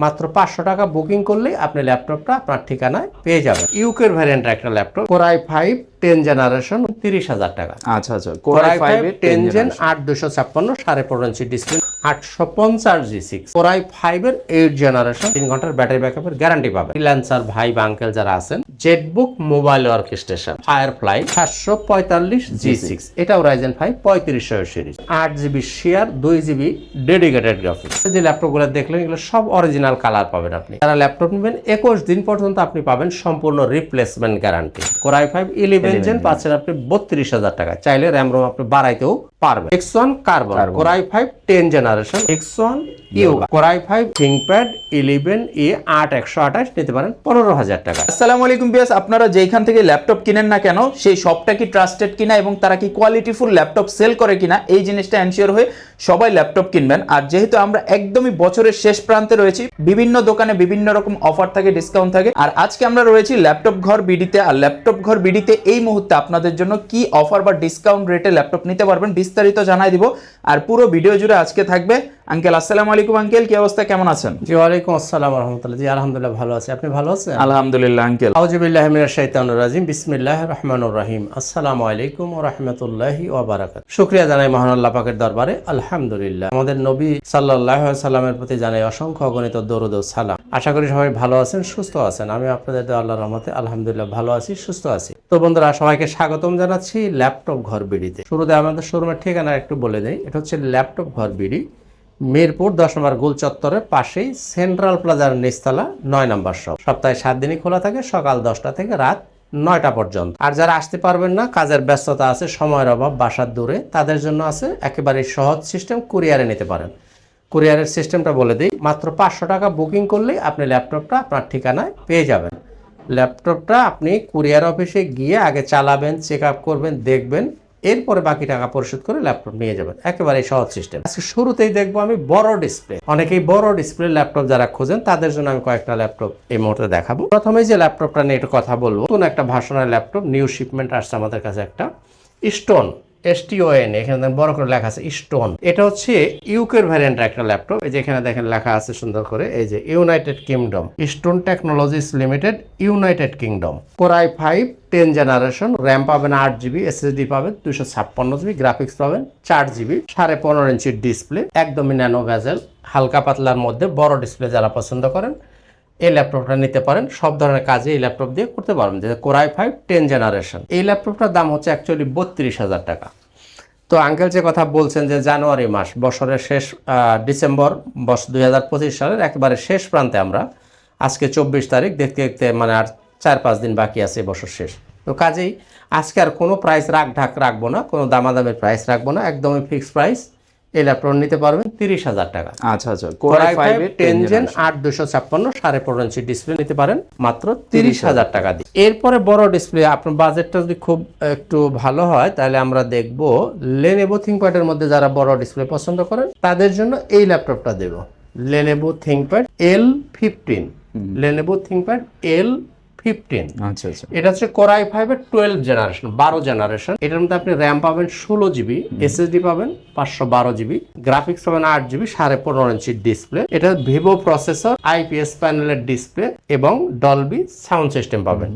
মাত্র 500 টাকা বুকিং করলেই আপনি ল্যাপটপটা আপনার ঠিকানায় পেয়ে যাবেন। ইউকের ভ্যারিয়েন্ট একটা ল্যাপটপ Core i5 10 জেনারেশন 30,000 টাকা। আচ্ছা Core i5 10 gen 8256 15.5 inch display 850 G6 Core i5 এর 8 জেনারেশন 3 ঘন্টার ব্যাটারি ব্যাকআপের গ্যারান্টি পাবেন। ফ্রিল্যান্সার ভাই বা আঙ্কেল যারা আছেন, Jetbook mobile workstation firefly 745 G6 এটাও Ryzen 5 3500 series 8GB share 2GB dedicated graphics. যে ল্যাপটপগুলো দেখলেন এগুলো সব অরিজিনাল কালার পাবেন আপনি। যারা ল্যাপটপ নেবেন 21 দিন পর্যন্ত আপনি পাবেন সম্পূর্ণ replacement guarantee. Core i5 11 gen পাচ্ছেন আপনি 32,000 টাকা। চাইলে র্যাম রোম আপনি বাড়াইতেও পারবেন। X1 carbon Core i5 10 generation X1 Yoga Core i5 ThinkPad 11e 8128 নিতে পারেন 15,000 টাকা। আসসালামু আলাইকুম ভিউয়ার্স, আপনারা যেখান থেকে ল্যাপটপ কিনেন না কেন সেই শপটা কি ট্রাস্টেড কিনা এবং তারা কি কোয়ালিটিফুল ল্যাপটপ সেল করে কিনা এই জিনিসটা এনশিওর হয়ে সবাই ল্যাপটপ কিনবেন। আর যেহেতু আমরা একদমই বছরের শেষ প্রান্তে রয়েছি, বিভিন্ন দোকানে বিভিন্ন রকম অফার থাকে, ডিসকাউন্ট থাকে। আর আজকে আমরা রয়েছি ল্যাপটপ ঘর বিডিতে। আর ল্যাপটপ ঘর বিডিতে এই মুহূর্তে আপনাদের জন্য কি অফার বা ডিসকাউন্ট রেটে ল্যাপটপ নিতে পারবেন বিস্তারিত জানাই দিব। আর পুরো ভিডিও জুড়ে আজকে থাকবে আঙ্কেল। আসসালামু আলাইকুম আঙ্কেল, কি অবস্থা, কেমন আছেন? জি ওয়ালাইকুম আসসালাম ওয়া রাহমাতুল্লাহ। জি আলহামদুলিল্লাহ ভালো আছি, আপনি ভালো আছেন? আলহামদুলিল্লাহ আঙ্কেল। আউযু বিল্লাহি মিনাশ শাইতানির রাজিম, বিসমিল্লাহির রহমানির রহিম। আসসালামু আলাইকুম ওয়া রাহমাতুল্লাহি ওয়া বারাকাতুহু। শুকরিয়া জানাই মহান আল্লাহ পাকের দরবারে, আলহামদুলিল্লাহ। আমাদের নবী সাল্লাল্লাহু আলাইহি সাল্লামের প্রতি জানাই অসংখ্য অগণিত দরুদ ও সালাম। আশা করি সবাই ভালো আছেন, সুস্থ আছেন। আমি আপনাদের দোয়া আল্লাহর রহমতে আলহামদুলিল্লাহ ভালো আছি, সুস্থ আছি। তো বন্ধুরা, সবাইকে স্বাগতম জানাচ্ছি ল্যাপটপ ঘর বিডিতে। শুরুতে আমাদের শোরুমের ঠিকানা একটু বলে দেই। এটা হচ্ছে ল্যাপটপ ঘর বিডি, মিরপুর 10 নম্বর গোল চত্বরের পাশেই সেন্ট্রাল প্লাজার নিচতলা 9 নম্বর শপ। সপ্তাহে 7 দিনই খোলা থাকে, সকাল 10টা থেকে রাত 9টা পর্যন্ত। আর যারা আসতে পারবেন না, কাজের ব্যস্ততা আছে, সময়ের অভাব, বাসার দূরে, তাদের জন্য আছে একেবারে সহজ সিস্টেম, কুরিয়ারে নিতে পারেন। কুরিয়ারের সিস্টেমটা বলে দিই। মাত্র 500 টাকা বুকিং করলেই আপনি ল্যাপটপটা আপনার ঠিকানায় পেয়ে যাবেন। ল্যাপটপটা আপনি কুরিয়ার অফিসে গিয়ে আগে চালাবেন, চেক আপ করবেন, দেখবেন, এরপরে বাকি টাকা পরিশোধ করে ল্যাপটপ নিয়ে যাবেন। একেবারে সহজ সিস্টেম। আজকে শুরুতেই দেখবো আমি বড় ডিসপ্লে। অনেকেই বড় ডিসপ্লে ল্যাপটপ যারা খোঁজেন তাদের জন্য আমি কয়েকটা ল্যাপটপ এই মুহূর্তে দেখাবো। প্রথমে যে ল্যাপটপটা নিয়ে একটু কথা বলবো, নতুন একটা ভার্সনের ল্যাপটপ, নিউ শিপমেন্ট আসছে আমাদের কাছে একটা স্টোন, STON, এখানে বড় করে লেখা আছে স্টোন। এটা হচ্ছে ইউকের ভ্যারিয়েন্ট একটা ল্যাপটপ। এই যে এখানে দেখেন লেখা আছে সুন্দর করে, এই যে United kingdom, stone technologies limited, United kingdom. Core i5 10 generation, RAM পাবেন 8GB, SSD পাবেন 256GB, গ্রাফিক্স পাবেন 4GB, 15.5 ইঞ্চির ডিসপ্লে, একদমই ন্যানো ভেজেল, হালকা পাতলার মধ্যে বড় ডিসপ্লে যারা পছন্দ করেন এই ল্যাপটপটা নিতে পারেন। সব ধরনের কাজে এই ল্যাপটপ দিয়ে করতে পারবেন। যে Core i5 10 জেনারেশন, এই ল্যাপটপটার দাম হচ্ছে অ্যাকচুয়ালি 32,000 টাকা। তো আঙ্কেল যে কথা বলছেন যে জানুয়ারি মাস, বছরের শেষ, ডিসেম্বর 2025 সালের একেবারে শেষ প্রান্তে আমরা, আজকে 24 তারিখ, দেখতে দেখতে মানে আর 4-5 দিন বাকি আছে বছর শেষ। তো কাজেই আজকে আর কোনো প্রাইস রাখঢাক রাখবো না, কোনো দামাদামের প্রাইস রাখবো না, একদমই ফিক্সড প্রাইস। এই ল্যাপটপ নিতে পারবেন 30,000 টাকা। আচ্ছা Core i5 10 gen 8256 15.5 inch display নিতে পারেন মাত্র 30,000 টাকা দিয়ে। এরপরে বড় ডিসপ্লে, আপনার বাজেটটা যদি খুব একটু ভালো হয় তাহলে আমরা দেখব Lenovo ThinkPad এর মধ্যে যারা বড় ডিসপ্লে পছন্দ করেন তাদের জন্য এই ল্যাপটপটা দেব, Lenovo ThinkPad L15, Lenovo ThinkPad L15। আচ্ছা এটা হচ্ছে Core i5 এর 12 জেনারেশন, 12 জেনারেশন। এটার মধ্যে আপনি র্যাম পাবেন 16GB, SSD পাবেন 512GB, গ্রাফিক্স পাবেন 8GB, 15.5 ইঞ্চির ডিসপ্লে। এটা ভিভো প্রসেসর, IPS প্যানেলের ডিসপ্লে এবং ডলবি সাউন্ড সিস্টেম পাবেন।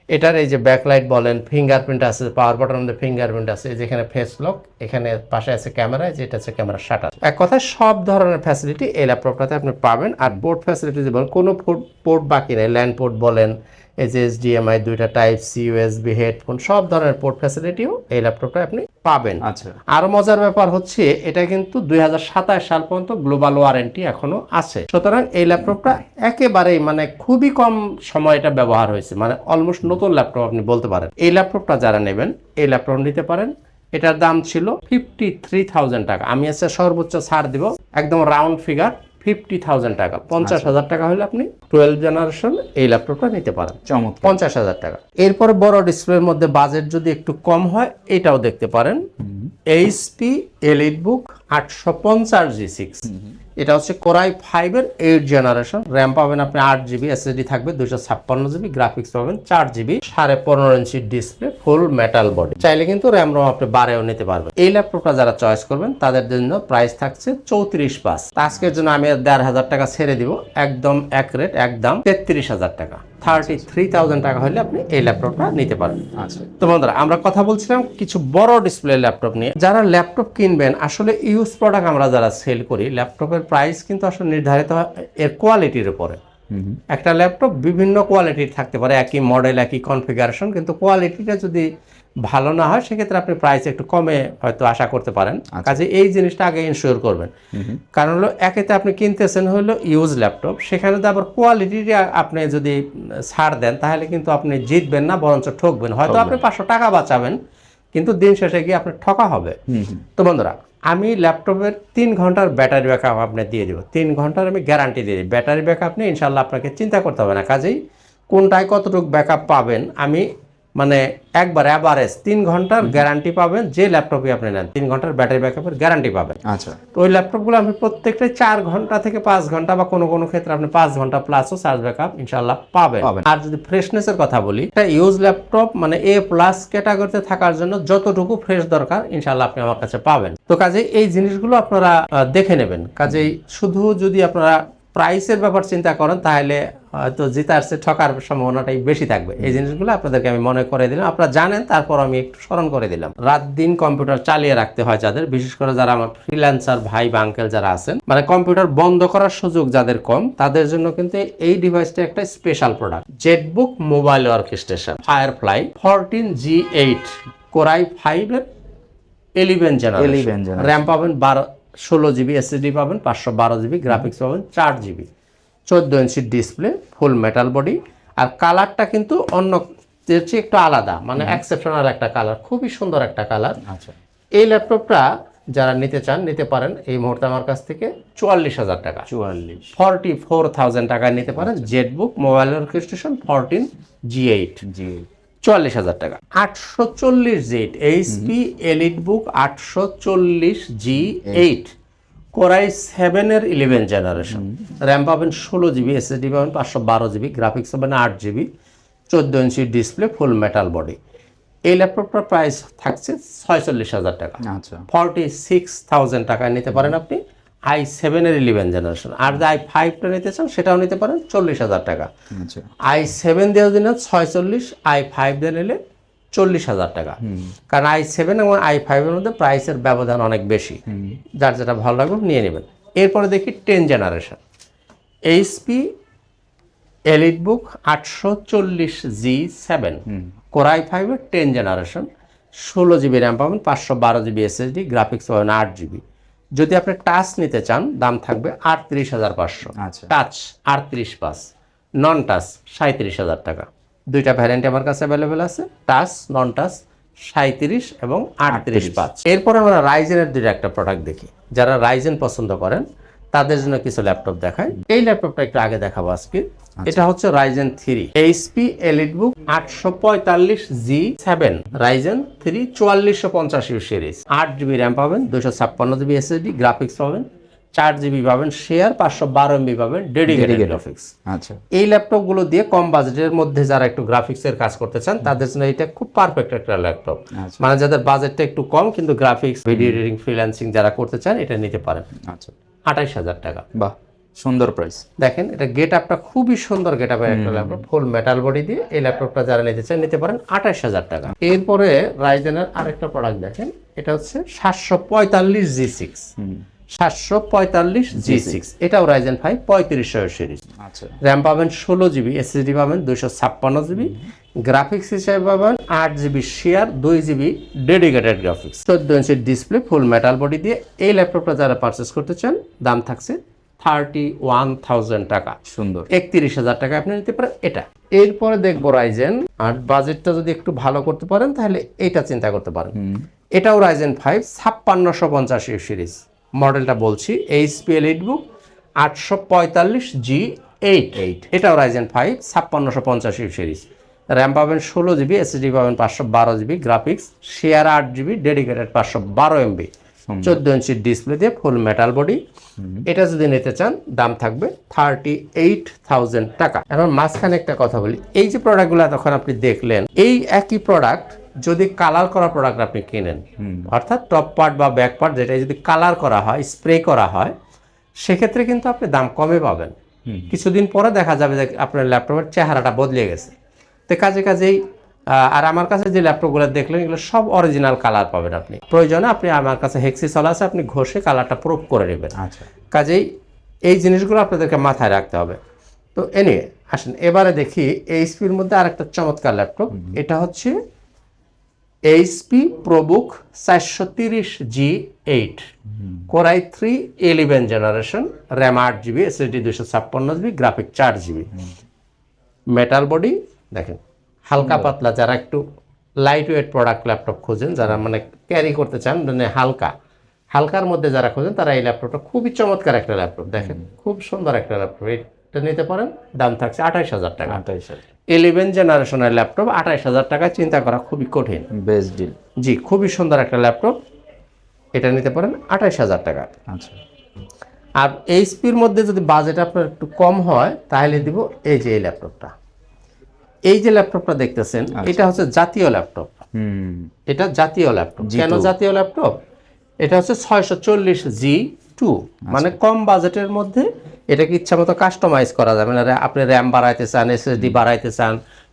এটার এই যে ব্যাকলাইট বলেন, ফিঙ্গারপ্রিন্ট আছে, পাওয়ার বাটনের মধ্যে ফিঙ্গারপ্রিন্ট আছে, যেখানে ফেস লক, এখানে পাশে আছে ক্যামেরা, যেটা আছে ক্যামেরা শাটার। এক কথায় সব ধরনের ফ্যাসিলিটি এই ল্যাপটপটাতে আপনি পাবেন। আর পোর্ট ফ্যাসিলিটি বলেন, কোনো পোর্ট বাকি নেই। ল্যান্ড পোর্ট বলেন, HDMI, 2টা Type-C, USB, হেডফোন, সব ধরনের পোর্ট ফ্যাসিলিটিও এই ল্যাপটপটা আপনি পাবেন। আচ্ছা, আরো মজার ব্যাপার হচ্ছে এটা কিন্তু 2027 সাল পর্যন্ত গ্লোবাল ওয়ারেন্টি এখনো আছে। সুতরাং এই ল্যাপটপটা একেবারেই মানে খুবই কম সময় এটা ব্যবহার হয়েছে, মানে অলমোস্ট নতুন ল্যাপটপ আপনি বলতে পারেন। এই ল্যাপটপটা যারা নেবেন এই ল্যাপটপ নিতে পারেন। এটার দাম ছিল 53,000 টাকা। আমি আজকে সর্বোচ্চ ছাড় দিব, একদম রাউন্ড ফিগার 50,000 টাকা। 50,000 টাকা হলে আপনি 12 জেনারেশন এই ল্যাপটপটা নিতে পারেন, 50,000 টাকা। এরপরে বড় ডিসপ্লের মধ্যে বাজেট যদি একটু কম হয় এটাও দেখতে পারেন, HP EliteBook 850 G6। এটা হচ্ছে কোরাই 5 এর 8 জেনারেশন। র্যাম পাবেন আপনি 8 GB, এসএসডি থাকবে 256 GB, গ্রাফিক্স পাবেন 4 GB, 15.5 ইঞ্চি ডিসপ্লে, ফুল মেটাল বডি। চাইলে কিন্তু র্যাম রম আপনি বাড়ায়ও নিতে পারবেন। এই ল্যাপটপটা যারা চয়েস করবেন তাদের জন্য প্রাইস থাকছে 34,500। আজকের জন্য আমি 1,500 টাকা ছেড়ে দিব, একদম এক রেট, একদম 33,000 টাকা, 33,000 টাকা হলে আপনি এই ল্যাপটপটা নিতে পারেন। আচ্ছা, তো বন্ধুরা, আমরা কথা বলছিলাম কিছু বড় ডিসপ্লে ল্যাপটপ নিয়ে। যারা ল্যাপটপ কিনবেন, আসলে ইউজ প্রোডাক্ট আমরা যারা সেল করি, ল্যাপটপের প্রাইস কিন্তু আসলে নির্ধারিত হয় এর কোয়ালিটির উপরে। একটা ল্যাপটপ বিভিন্ন কোয়ালিটির থাকতে পারে, একই মডেল একই কনফিগারেশন, কিন্তু কোয়ালিটিটা যদি ভালো না হয় সেক্ষেত্রে আপনি প্রাইস একটু কমে হয়তো আশা করতে পারেন। কাজে এই জিনিসটা আগে ইনশিওর করবেন। কারণ হলো একেতে আপনি কিনতেছেন হলো ইউজ ল্যাপটপ, সেখানে তো আবার কোয়ালিটিটা আপনি যদি ছাড় দেন তাহলে কিন্তু আপনি জিতবেন না, বরঞ্চ ঠকবেন। হয়তো আপনি 500 টাকা বাঁচাবেন, কিন্তু দিন শেষে গিয়ে আপনার ঠকা হবে। তো বন্ধুরা, আমি ল্যাপটপের 3 ঘন্টার ব্যাটারি ব্যাকআপ আপনি দিয়ে দিব, 3 ঘন্টার আমি গ্যারান্টি দিয়ে দিই। ব্যাটারি ব্যাকআপ নিয়ে ইনশাল্লাহ আপনাকে চিন্তা করতে হবে না। কাজেই কোনটায় কতটুকু ব্যাকআপ পাবেন, আমি মানে একবার অ্যাভারেজ 3 ঘন্টার গ্যারান্টি পাবেন। যে ল্যাপটপই আপনি নেন 3 ঘন্টার ব্যাটারি ব্যাকআপের গ্যারান্টি পাবেন। আচ্ছা, তো ওই ল্যাপটপগুলো আমি প্রত্যেকটাই 4 ঘন্টা থেকে 5 ঘন্টা, বা কোনো কোনো ক্ষেত্রে আপনি 5 ঘন্টা প্লাসও চার্জ ব্যাকআপ ইনশাল্লাহ পাবেন। আর যদি ফ্রেশনেসের কথা বলি, এটা ইউজ ল্যাপটপ মানে A+ ক্যাটাগরিতে থাকার জন্য যতটুকু ফ্রেশ দরকার ইনশাল্লাহ আপনি আমার কাছে পাবেন। তো কাজেই এই জিনিসগুলো আপনারা দেখে নেবেন। কাজেই শুধু যদি আপনারা প্রাইসের ব্যাপার চিন্তা করেন তাহলে হয়তো জিতার চেয়ে ঠকার সম্ভাবনাটাই বেশি থাকবে। এই জিনিসগুলো আপনাদেরকে আমি মনে করে দিলাম, আপনারা জানেন, তারপর আমি একটু স্মরণ করে দিলাম। রাত দিন কম্পিউটার চালিয়ে রাখতে হয় যাদের, বিশেষ করে যারা আমার ফ্রিল্যান্সার ভাই বা আঙ্কেল যারা আছেন, মানে কম্পিউটার বন্ধ করার সুযোগ যাদের কম, তাদের জন্য কিন্তু এই ডিভাইসটা একটা special product. Jetbook mobile workstation firefly 14G8 core i 5 এর 11 জেনারেশন। র্যাম পাবেন 16 GB, এসএসডি পাবেন 512 GB, গ্রাফিক্স পাবেন 4 GB, 14 ইঞ্চি ডিসপ্লে, ফুল মেটাল বডি। আর কালারটা কিন্তু অন্য চেয়ে একটু আলাদা, মানে এক্সেপশনাল একটা কালার, খুবই সুন্দর একটা কালার। আচ্ছা, এই ল্যাপটপটা যারা নিতে চান নিতে পারেন এই মুহূর্তে আমার কাছ থেকে 44,000 টাকা, 44,000 টাকায় নিতে পারেন। জেটবুক মোবাইল ওয়ার্কস্টেশন 14G8, 44,000 টাকা। 840Z HP EliteBook 840G8 core i 7 এর 11 জেনারেশন। র্যাম পাবেন 16 GB, এসএসডি পাবেন 512 GB, গ্রাফিক্স পাবেন 8 GB, 14 ইঞ্চি ডিসপ্লে, ফুল মেটাল বডি। এই ল্যাপটপটার প্রাইস থাকছে 46,000 টাকা, 46,000 টাকায় নিতে পারেন আপনি i7 এর 11 জেনারেশন। আর যে i5টা নিতে চান সেটাও নিতে পারেন 40,000 টাকা। i7 দিয়ে যদি নেন 46, i5 দিয়ে নিলে 40,000 টাকা। কারণ i7 এবং i5 এর মধ্যে প্রাইসের ব্যবধান অনেক বেশি, যার যেটা ভালো লাগবে নিয়ে নেবেন। এরপরে দেখি 10 generation HP EliteBook 840G7 core i 5 এর 10 জেনারেশন, 16 GB র্যাম পাবেন, 512 GB এসএসডি, গ্রাফিক্স পাবেন 8 GB। যদি আপনি টাচ নিতে চান দাম থাকবে 38,500, টাচ 38,500, নন টাচ 37,000 টাকা। দুইটা ভ্যারিয়েন্ট আমার কাছে অ্যাভেলেবেল আছে, টাচ নন টাচ 37 এবং 38,500। এরপর আমরা রাইজেনের দুইটা একটা প্রোডাক্ট দেখি। যারা রাইজেন পছন্দ করেন তাদের জন্য কিছু ল্যাপটপ দেখাই। এই ল্যাপটপটা একটু আগে দেখাবো আজকে। এটা হচ্ছে Ryzen 3 HP EliteBook 845G7 Ryzen 3 4450 series. 8 GB RAM পাবেন, 256 GB এসএসডি, গ্রাফিক্স পাবেন 4 GB পাবেন শেয়ার, 512 MB পাবেন ডেডিকেটেড গ্রাফিক্স। আচ্ছা, এই ল্যাপটপগুলো দিয়ে কম বাজেটের মধ্যে যারা একটু গ্রাফিক্সের কাজ করতে চান তাদের জন্য এটা খুব পারফেক্ট একটা ল্যাপটপ। মানে যাদের বাজেটটা একটু কম কিন্তু গ্রাফিক্স, ভিডিও এডিটিং, ফ্রিল্যান্সিং যারা করতে চান এটা নিতে পারেন। আচ্ছা, 28,000 টাকা। বাহ, সুন্দর প্রাইস। দেখেন এটা গেট আপটা খুবই সুন্দর গেট আপের একটা ল্যাপটপ, ফুল মেটাল বডি দিয়ে। এই ল্যাপটপটা যারা নিতে চান নিতে পারেন 28,000 টাকা। এরপরে রাইজেনের আরেকটা প্রোডাক্ট দেখেন, এটা হচ্ছে 745G6, 745G6, এটাও রাইজেন 5 3500 সিরিজ। আচ্ছা, র্যাম পাবেন 16 GB, এসএসডি পাবেন 256 GB, গ্রাফিক্স হিসেবে পাবেন 8 GB share, 2 GB dedicated graphics, 14 inch display, ফুল মেটাল বডি দিয়ে। এই ল্যাপটপটা যারা পারচেস করতে চান দাম থাকছে 31,000 টাকা, সুন্দর। 31,000 টাকা আপনি নিতে পারেন এটা। এরপরে দেখবো রাইজেন, আর বাজেটটা যদি একটু ভালো করতে পারেন তাহলে এটা চিন্তা করতে পারেন। এটাও রাইজেন 5 5650 সিরিজ, মডেলটা বলছি এইচপি এলিটবুক 845G8, এটাও রাইজেন 5 5650 সিরিজ। র্যাম পাবেন 16 GB, এসএসডি পাবেন 512 GB, graphics share 8 GB, dedicated 512 MB, 14 inch display দিয়ে ফুল মেটাল বডি। এটা যদি নিতে চান দাম থাকবে 38,000 টাকা। এখন মাঝখানে একটা কথা বলি, এই যে প্রোডাক্টগুলো তখন আপনি দেখলেন, এই একই প্রোডাক্ট যদি কালার করা প্রোডাক্ট আপনি কিনেন, অর্থাৎ টপ পার্ট বা ব্যাক পার্ট যেটা যদি কালার করা হয়, স্প্রে করা হয়, সেক্ষেত্রে কিন্তু আপনি দাম কমে পাবেন। কিছুদিন পরে দেখা যাবে যে আপনার ল্যাপটপের চেহারাটা বদলে গেছে। তো কাজেই আর আমার কাছে যে ল্যাপটপগুলো দেখলেন এগুলো সব অরিজিনাল কালার পাবেন আপনি। প্রয়োজনে আপনি আমার কাছে হেক্সিসল আছে, আপনি ঘষে কালারটা প্রুফ করে নেবেন। আচ্ছা, কাজেই এই জিনিসগুলো আপনাদেরকে মাথায় রাখতে হবে। তো এনিওয়ে আসেন এবারে দেখি এইচপির মধ্যে আরেকটা চমৎকার ল্যাপটপ। এটা হচ্ছে HP ProBook 430G8 Core i3 11 generation, RAM 8GB, SSD 256GB, graphic 4GB, metal body. দেখেন হালকা পাতলা, যারা একটু লাইট ওয়েট প্রোডাক্ট ল্যাপটপ খোঁজেন, যারা মানে ক্যারি করতে চান, মানে হালকার মধ্যে যারা খোঁজেন, তারা এই ল্যাপটপটা খুবই চমৎকার একটা ল্যাপটপ। দেখেন খুব সুন্দর একটা ল্যাপটপ, এটা নিতে পারেন। দাম থাকছে 28,000 টাকা। 28,000 11 জেনারেশনের ল্যাপটপ 28,000 টাকায় চিন্তা করা খুবই কঠিন। Best deal. জি, খুবই সুন্দর একটা ল্যাপটপ, এটা নিতে পারেন 28,000 টাকা। আচ্ছা, আর এইচপির মধ্যে যদি বাজেট আপনার একটু কম হয় তাহলে দিব এই যে এই ল্যাপটপটা। এই যে ল্যাপটপটা দেখতেছেন এটা হচ্ছে জাতীয় ল্যাপটপ। এটা জাতীয় ল্যাপটপ। কেন জাতীয় ল্যাপটপ? এটা হচ্ছে 640G2, মানে কম বাজেটের মধ্যে এটাকে ইচ্ছা মতো কাস্টমাইজ করা যাবে। মানে আপনি র্যাম বাড়াইতে চান, SSD বাড়াইতে চান,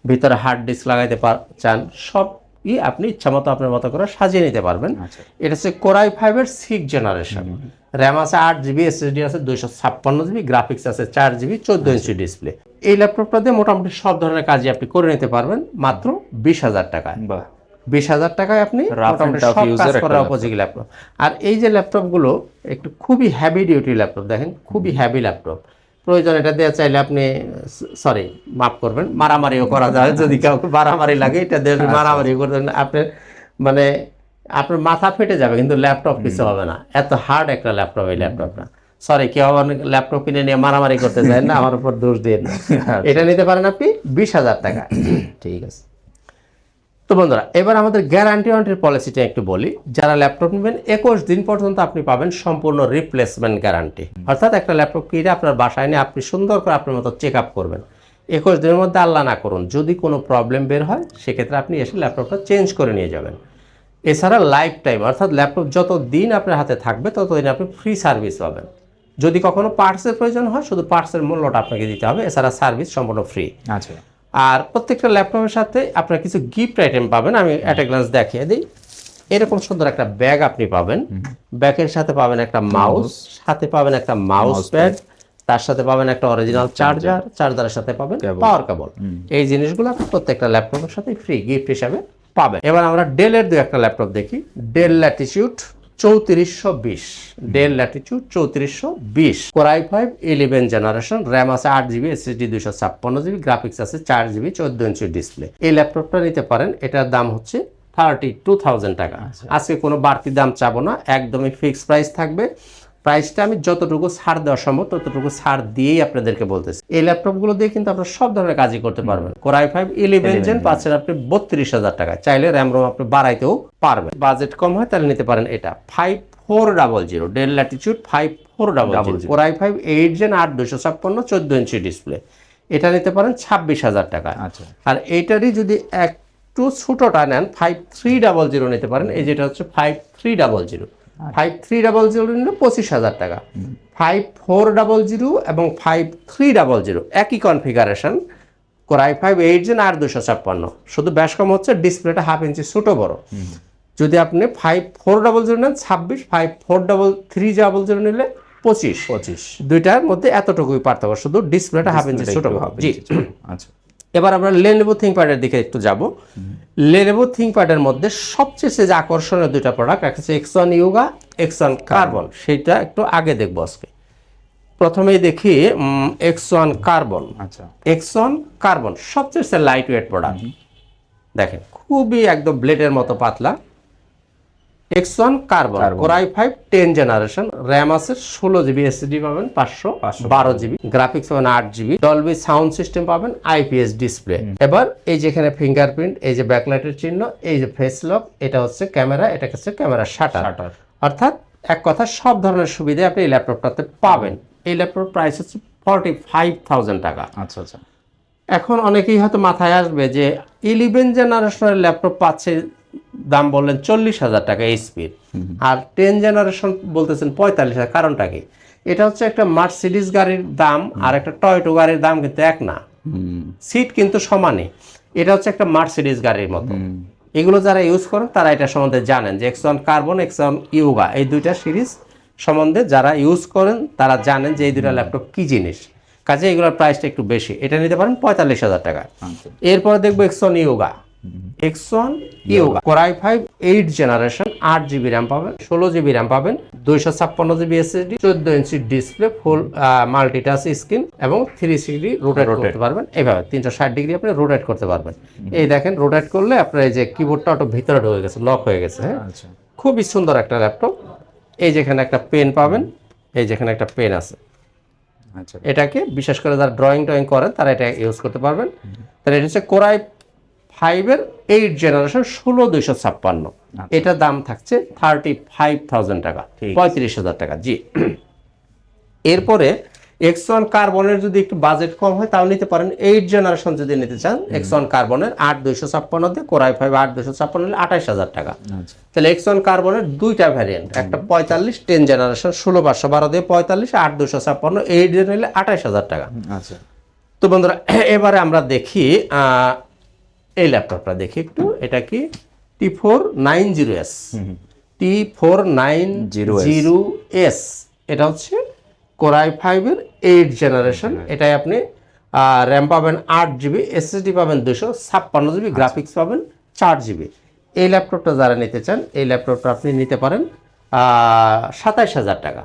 ভিতরে হার্ড ডিস্ক লাগাইতে চান, সবই আপনি ইচ্ছা মতো আপনার মতো করে সাজিয়ে নিতে পারবেন। এটা হচ্ছে Core i5-এর 6 জেনারেশন, র্যাম আছে 8GB, SSD আছে 256GB, গ্রাফিক্স আছে 4GB, 14 ইঞ্চি ডিসপ্লে। এই ল্যাপটপটা দিয়ে মোটামুটি সব ধরনের কাজই আপনি করে নিতে পারবেন মাত্র 20,000 টাকায়। 20,000 টাকায় আপনি মোটামুটি সব কাজ করার উপযোগী ল্যাপটপ। আর এই যে ল্যাপটপগুলো একটু খুবই হেভি ডিউটি ল্যাপটপ, দেখেন খুবই হেভি ল্যাপটপ। প্রয়োজন এটা দেওয়া চাইলে আপনি, সরি মাফ করবেন, মারামারিও করা যায়। যদি কাউকে মারামারি লাগে এটা দিয়ে মারামারি করবেন, আপনার মানে আপনার মাথা ফেটে যাবে, কিন্তু ল্যাপটপ কিছু হবে না। এত হার্ড একটা ল্যাপটপ এই ল্যাপটপটা। সরি, কেউ আবার ল্যাপটপ কিনে নিয়ে মারামারি করতে চায় না, আমার উপর দোষ দিয়ে না। এটা নিতে পারেন আপনি 20,000 টাকা। ঠিক আছে। তো বন্ধুরা, এবার আমাদের গ্যারান্টি ওয়ারেন্টির পলিসিটা একটু বলি। যারা ল্যাপটপ নেবেন 21 দিন পর্যন্ত আপনি পাবেন সম্পূর্ণ রিপ্লেসমেন্ট গ্যারান্টি। অর্থাৎ একটা ল্যাপটপ কিনে আপনার বাসায় নিয়ে আপনি সুন্দর করে আপনার মতো চেক আপ করবেন। 21 দিনের মধ্যে আল্লাহ না করুন যদি কোনো প্রবলেম বের হয়, সেক্ষেত্রে আপনি এসে ল্যাপটপটা চেঞ্জ করে নিয়ে যাবেন। এছাড়া লাইফ টাইম, অর্থাৎ ল্যাপটপ যত দিন আপনার হাতে থাকবে ততদিন আপনি ফ্রি সার্ভিস পাবেন। যদি কখনো পার্টসের প্রয়োজন হয়, শুধু পার্টসের মূল্যটা আপনাকে দিতে হবে, এছাড়া সার্ভিস সম্পূর্ণ ফ্রি। আচ্ছা, আর প্রত্যেকটা ল্যাপটপের সাথে আপনার কিছু গিফট আইটেম পাবেন। আমি অ্যাট এ গ্লান্স দেখিয়ে দিই। এরকম সুন্দর একটা ব্যাগ আপনি পাবেন। ব্যাগের সাথে পাবেন একটা মাউস, সাথে পাবেন একটা মাউস প্যাড, তার সাথে পাবেন একটা অরিজিনাল চার্জার, চার্জারের সাথে পাবেন পাওয়ার কেবল। এই জিনিসগুলো আপনি প্রত্যেকটা ল্যাপটপের সাথে ফ্রি গিফট হিসাবে পাবেন। এবার আমরা ডেলের দু একটা ল্যাপটপ দেখি। Del Latitude 3420, del Latitude 3420, Core i5 11 generation, RAM আছে 8GB, SSD 256GB, গ্রাফিক্স আছে 4GB, 14 ইঞ্চি ডিসপ্লে। এই ল্যাপটপটা নিতে পারেন। এটার দাম হচ্ছে 32,000 টাকা। আজকে কোনো বাড়তি দাম চাবো না, একদমই ফিক্সড প্রাইস থাকবে। প্রাইসটা আমি যতটুকু ছাড় দেওয়া সম্ভব ততটুকু ছাড় দিয়েই আপনাদেরকে বলতেছি। এই ল্যাপটপগুলো দিয়ে কিন্তু আপনারা সব ধরনের কাজই করতে পারবেন। Core i5 11 জেন পাচ্ছেন আপনি 32,000 টাকায়। চাইলে র্যাম রোম আপনি বাড়াইতেও পারবেন। বাজেট কম হয় তাহলে নিতে পারেন এটা 5400, Dell Latitude 5400, Core i5 8 gen 8 256, 14 inch display. এটা নিতে পারেন 26,000 টাকা। আর এইটারই যদি একটু ছোটটা নেন 5300 নিতে পারেন। এই যেটা হচ্ছে 5300, 5300 নিলে 25,000 টাকা। 5400 এবং 5300 একই কনফিগারেশন, Core i5 8 জেন 8 256, শুধু ব্যাস কম হচ্ছে ডিসপ্লেটা হাফ ইঞ্চি ছোট বড়। যদি আপনি 5400 নেন 26, 5300 নিলে 25। দুইটার মধ্যে এতটুকুই পার্থক্য, শুধু ডিসপ্লেটা হাফ ইঞ্চি ছোট বড়। জি, আচ্ছা। এবার আমরা Lenovo ThinkPad-এর দিকে একটু যাব। Lenovo ThinkPad-এর মধ্যে সবচেয়ে যে আকর্ষণীয় দুইটা প্রোডাক্ট, একটা হচ্ছে X1 Yoga, X1 Carbon। সেটা একটু আগে দেখবো আজকে। প্রথমেই দেখি X1 Carbon। আচ্ছা, X1 Carbon সবচেয়ে লাইট ওয়েট প্রোডাক্ট। দেখেন খুবই একদম ব্লেডের মতো পাতলা। X1 Carbon, Core i5 10 generation, RAM আছে 16GB, SSD পাবেন 512GB, গ্রাফিক্স পাবেন 8GB, ডলবি সাউন্ড সিস্টেম পাবেন, IPS ডিসপ্লে। এবার এই যেখানে ফিঙ্গারপ্রিন্ট, এই যে ব্যাকলাইটের চিহ্ন, এই যে ফেস লক, এটা হচ্ছে ক্যামেরা, এটা হচ্ছে ক্যামেরা শাটার। অর্থাৎ এক কথা সব ধরনের সুবিধা আপনি এই ল্যাপটপটাতে পাবেন। এই ল্যাপটপ প্রাইস হচ্ছে 45,000 টাকা। আচ্ছা আচ্ছা। এখন অনেকেই হয়তো মাথায় আসবে যে 11 জেনারেশনের ল্যাপটপ পাচ্ছে, দাম বললেন 40,000 টাকা এইচপির, আর 10 জেনারেশন বলতেছেন 45,000, কারণটা কি? এটা হচ্ছে একটা মার্সিডিজ গাড়ির দাম আর একটা টয়োটা গাড়ির দাম কিন্তু এক না, সিট কিন্তু সমানই। এটা হচ্ছে একটা মার্সিডিজ গাড়ির মতো। এগুলো যারা ইউজ করেন তারা এটা সম্বন্ধে জানেন যে X1 কার্বন, X1 ইয়োগা, এই দুইটা সিরিজ সম্বন্ধে যারা ইউজ করেন তারা জানেন যে এই দুইটা ল্যাপটপ কি জিনিস। কাজে এগুলোর প্রাইসটা একটু বেশি, এটা নিতে পারেন 45,000 টাকা। এরপরে দেখবো X1 yoga. X1 yoga Core i5 8 generation, 8GB RAM পাবেন, 16GB র্যাম পাবেন, 256GB SSD, 14 ইঞ্চি ডিসপ্লে, ফুল মাল্টিটাচ স্ক্রিন এবং 360 রোটেট করতে পারবেন। এইভাবে 360 ডিগ্রি আপনি রোটেট করতে পারবেন। এই দেখেন রোটেট করলে আপনার এই যে কিবোর্ডটা অটো ভিতরে ঢুকে গেছে, লক হয়ে গেছে। হ্যাঁ, খুবই সুন্দর একটা ল্যাপটপ। এই যেখানে একটা পেন পাবেন, এই যেখানে একটা পেন আছে, এটাকে বিশেষ করে যারা ড্রয়িং করেন তারা এটা ইউজ করতে পারবেন। তাহলে এটা হচ্ছে Core i5 এর 8 জেনারেশন 16256, এটা দাম থাকছে 35,000 টাকা, 35,000 টাকা। জি, এরপরে X1 কার্বনের যদি একটু বাজেট কম হয় তাও নিতে পারেন। 8 জেনারেশন যদি নিতে চান X1 কার্বনের 8256 দিয়ে, Core i5 8256 হলে 28,000 টাকা। তাহলে X1 কার্বনের দুইটা ভ্যারিয়েন্ট, একটা 45 10 জেনারেশন 16512 দিয়ে 45, 8256 8 জেন নিলে 28,000 টাকা। আচ্ছা, তো বন্ধুরা এবারে আমরা দেখি এই ল্যাপটপটা দেখি একটু। এটা কি T490S, T490S, এটা হচ্ছে Core i5 এর 8 জেনারেশন। এটাই আপনি র্যাম পাবেন 8GB, SSD পাবেন 256GB, গ্রাফিক্স পাবেন 4GB। এই ল্যাপটপটা যারা নিতে চান এই ল্যাপটপটা আপনি নিতে পারেন 27,000 টাকা।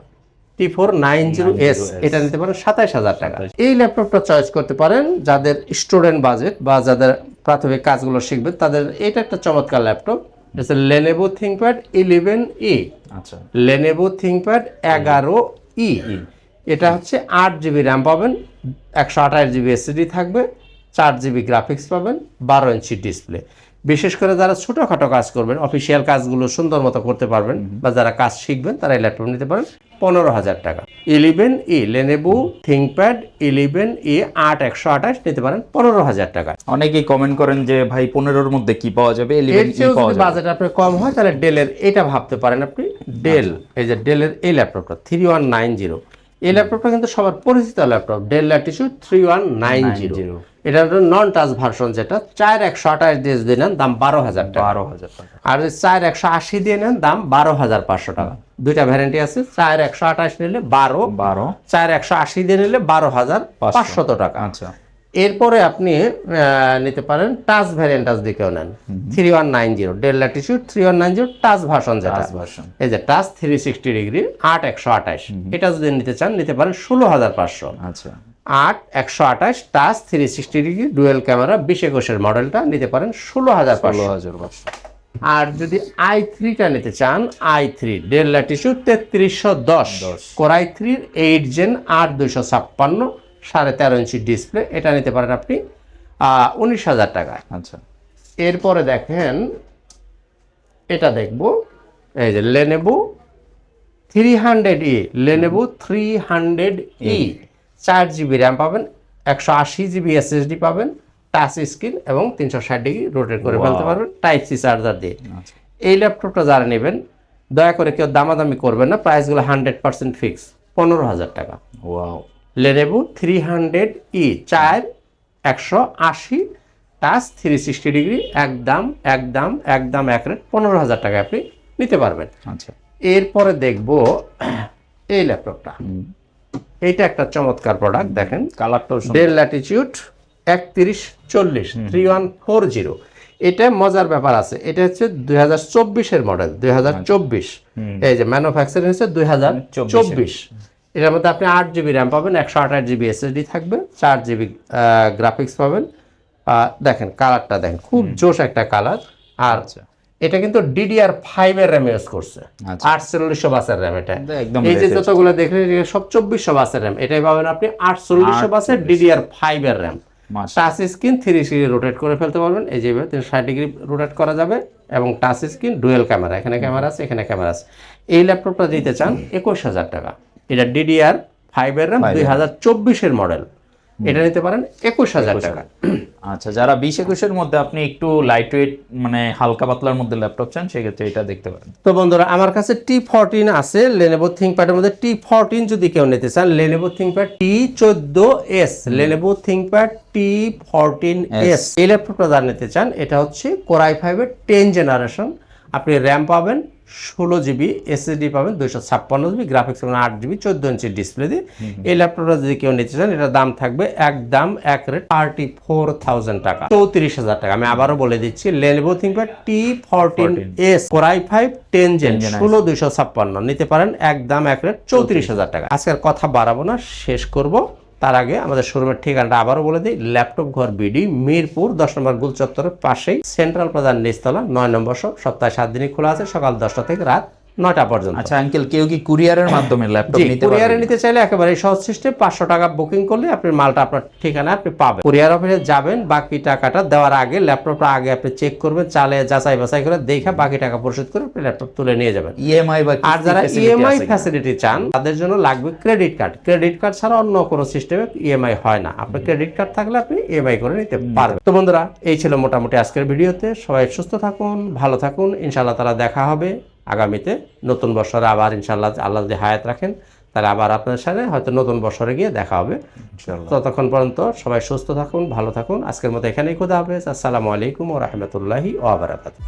T490S এটা নিতে পারেন 27,000 টাকা। এই ল্যাপটপটা চয়েস করতে পারেন যাদের স্টুডেন্ট বাজেট বা যাদের প্রাথমিক কাজগুলো শিখবেন তাদের। এটা একটা চমৎকার ল্যাপটপ, এটা Lenovo ThinkPad 11E। আচ্ছা, Lenovo ThinkPad 11E, এটা হচ্ছে 8GB র্যাম পাবেন, 128GB SSD থাকবে, 4GB গ্রাফিক্স পাবেন, 12 ইঞ্চি ডিসপ্লে। বিশেষ করে যারা ছোটোখাটো কাজ করবেন, অফিসিয়াল কাজগুলো সুন্দর মতো করতে পারবেন বা যারা কাজ শিখবেন তারা এই ল্যাপটপ নিতে পারেন 15,000 টাকা। 11E Lenovo ThinkPad 11E 8/128 নিতে পারেন 15,000 টাকা। অনেকেই কমেন্ট করেন যে ভাই 15-র মধ্যে কি পাওয়া যাবে, 11E পাওয়া যাবে। বাজেট আপনার কম হয় তাহলে ডেলের এটা ভাবতে পারেন আপনি। ডেল, এই যে ডেলের এই ল্যাপটপটা 3190, এই ল্যাপটপটা কিন্তু সবার পরিচিত ল্যাপটপ, ডেল ল্যাটিটিউড 3190। এটা নন টাচ ভার্সন, যেটা 4128 দিয়ে যদি নেন দাম 12,000 টাকা, 12,000 টাকা। আর 4180 দিয়ে নেন দাম 12,500 টাকা। দুইটা ভ্যারিয়েন্টি আছে, 4128 নিলে 12, 4180 দিয়ে নিলে 12,500 টাকা। আচ্ছা, এরপরে আপনি নিতে পারেন টাচ ভ্যারিয়েন্ট যদি কেউ নেন 3190, ডেল ল্যাটিটিউড 3190 টাচ ভার্সন, যেটা এই যে টাচ 360 ডিগ্রি 8/128, এটা যদি নিতে চান নিতে পারেন 16,500। আচ্ছা, 8/128 টাচ 360 ডিগ্রি ডুয়েল ক্যামেরা 2021 মডেলটা নিতে পারেন 16,500। আর যদি i3টা নিতে চান, i3 Dell Latitude 3310, Core i3 8 gen 8256, 13.5 inch display, এটা নিতে পারেন আপনি 19,000 টাকা। আচ্ছা, এরপরে দেখেন এটা দেখবো, এই যে Lenovo 300E, Lenovo 300E 4GB RAM পাবেন, 180GB SSD পাবেন, টাচ স্ক্রিন এবং 360 ডিগ্রি রোটেট করে ফেলতে পারবেন টাইপ সি চার্জার দিয়ে। এই ল্যাপটপটা যারা নেবেন দয়া করে কেউ দামাদামি করবেন না, প্রাইসগুলো 100% ফিক্স, 15,000 টাকা। Wow, Lenovo 300E 4 180 touch 360 degree, একদম এক রেট, 15,000 টাকা আপনি নিতে পারবেন। আচ্ছা, এরপরে দেখবো এই ল্যাপটপটা, এইটা একটা চমৎকার প্রোডাক্ট, দেখেন কালারটা ডেল ল্যাটিটিউড 3140 3140। এটা মজার ব্যাপার আছে, এটা হচ্ছে 2024 মডেল, 2024, এই যে ম্যানুফ্যাকচারিং হচ্ছে 2024। এটার মধ্যে আপনি 8GB র্যাম পাবেন, 128GB SSD থাকবে, 4GB গ্রাফিক্স পাবেন। দেখেন কালারটা দেখেন, খুব জোশ একটা কালার। আর এটা কিন্তু DDR5 এর র্যাম ইউজ করছে, 4800 বাসের র্যাম। এটা এই যে যতগুলো দেখলেন সব 2400 বাসের র্যাম, এটাই পাবেন আপনি 4800 বাসের DDR5 এর র্যাম। মাশাআল্লাহ। টাচ স্ক্রিন 360 রোটেট করে ফেলতে পারবেন, এই যেভাবে 360 ডিগ্রি রোটেট করা যাবে, এবং টাচ স্ক্রিন ডুয়েল ক্যামেরা, এখানে ক্যামেরা আছে, এখানে ক্যামেরা আছে। এই ল্যাপটপটা দিতে চান 21,000 টাকা। এটা DDR5 এর RAM, 2024 এর মডেল। এটা নিতে পারেন 21,000 টাকা। আচ্ছা, যারা 20-21 এর মধ্যে আপনি একটু লাইট ওয়েট মানে হালকা পাতলার মধ্যে ল্যাপটপ চান সেক্ষেত্রে এটা দেখতে পারেন। তো বন্ধুরা, আমার কাছে T14 আছে Lenovo ThinkPad-এর মধ্যে। T14 যদি কেউ নিতে চান, Lenovo ThinkPad T14S, Lenovo ThinkPad T14S, এই ল্যাপটপটা যারা নিতে চান, এটা হচ্ছে Core i5 এর 10 জেনারেশন। আপনি র্যাম পাবেন 16 GB, SSD পাবেন 256 GB, গ্রাফিক্স পাবেন 8 GB, 14 ইঞ্চি ডিসপ্লে দিয়ে। এই ল্যাপটপটা যদি কেউ নিতে চান, এটার দাম থাকবে একদম এক রেট 34,000 টাকা, 34,000 টাকা। আমি আবারও বলে দিচ্ছি, Lenovo ThinkPad T14S, Core i5 10 Gen, 16,256 নিতে পারেন একদম এক রেট 34,000 টাকা। আজকের কথা বাড়াবো না, শেষ করব। তার আগে আমাদের শোরুমের ঠিকানাটা আবারও বলে দিই, ল্যাপটপ ঘর বিডি, মিরপুর 10 নম্বর গোল চত্বরের পাশেই, সেন্ট্রাল প্লাজার নিচতলা, 9 নম্বর শপ। সপ্তাহে 7 দিনই খোলা আছে, সকাল 10টা থেকে রাত 9টা পর্যন্ত। আচ্ছা আঙ্কেল, কেউ কি কুরিয়ারের মাধ্যমে ল্যাপটপ নিতে পারবে? কুরিয়ারে নিতে চাইলে একেবারে সহজ সিস্টেম, 500 টাকা বুকিং করলে আপনি মালটা আপনার ঠিকানা আপনি পাবেন। কুরিয়ার অফিসে যাবেন, বাকি টাকাটা দেওয়ার আগে ল্যাপটপটা আগে আপনি চেক করবেন, চালে যাচাই বাছাই করে দেখে বাকি টাকা পরিশোধ করে আপনি ল্যাপটপ তুলে নিয়ে যাবেন। ইএমআই বা আর যারা ইএমআই ফ্যাসিলিটি চান, তাদের জন্য লাগবে ক্রেডিট কার্ড। ক্রেডিট কার্ড ছাড়া অন্য কোনো সিস্টেমে ইএমআই হয় না। আপনার ক্রেডিট কার্ড থাকলে আপনি ইএমআই করে নিতে পারবেন। তো বন্ধুরা, এই ছিল মোটামুটি আজকের ভিডিওতে। সবাই সুস্থ থাকুন, ভালো থাকুন। ইনশাআল্লাহ তারা দেখা হবে আগামীতে নতুন বছরে আবার, ইনশাআল্লাহ আল্লাহ যদি হায়াত রাখেন, তাহলে আবার আপনার সাথে হয়তো নতুন বছরে গিয়ে দেখা হবে। ততক্ষণ পর্যন্ত সবাই সুস্থ থাকুন, ভালো থাকুন। আজকের মতো এখানেই, খুদা হাফেজ। আসসালামু আলাইকুম ওয়া রাহমাতুল্লাহি ওয়া বারাকাতুহু।